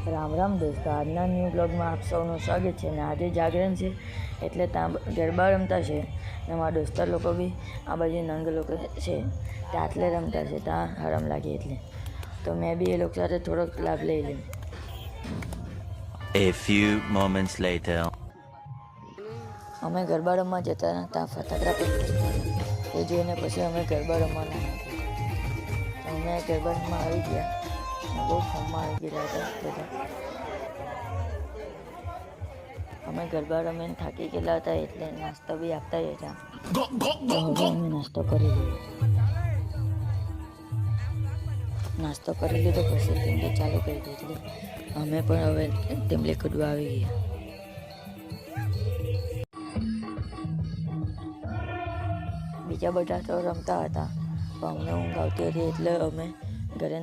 રામ રામ દોસ્તો, આજના ન્યૂ બ્લોગમાં આપ સૌનું સ્વાગત છે. અને આજે જાગરણ છે એટલે ત્યાં ગરબા રમતા છે ને મારા દોસ્તર લોકો બી આ બાજુ નંગ લોકો છે ત્યાં આટલે રમતા છે, ત્યાં હરમ લાગે એટલે તો મેં બી એ લોકો સાથે થોડોક લાભ લઈ લઉં. A few moments later. અમે ગરબા રમવા જતા ત્યાં ફટાકડા પણ ફોડતા હતા. એ જોઈને પછી અમે ગરબા રમવાના હતા. અમે ગરબા રમવા આવી ગયા, બહુ ફોર્મમાં આવી ગયા હતા બધા. અમે ગરબા રમીને થાકી ગયેલા હતા એટલે નાસ્તો બી આપતા જ હતા. તો હવે અમે નાસ્તો કરી લીધો. નાસ્તો કરી લીધો પછી ટીમલે ચાલુ કરી દીધી એટલે અમે પણ હવે ટીમલે કૂદવા આવી ગયા. બીજા બધા તો રમતા હતા પણ અમને ઊંઘ આવતી હતી એટલે અમે ઘરે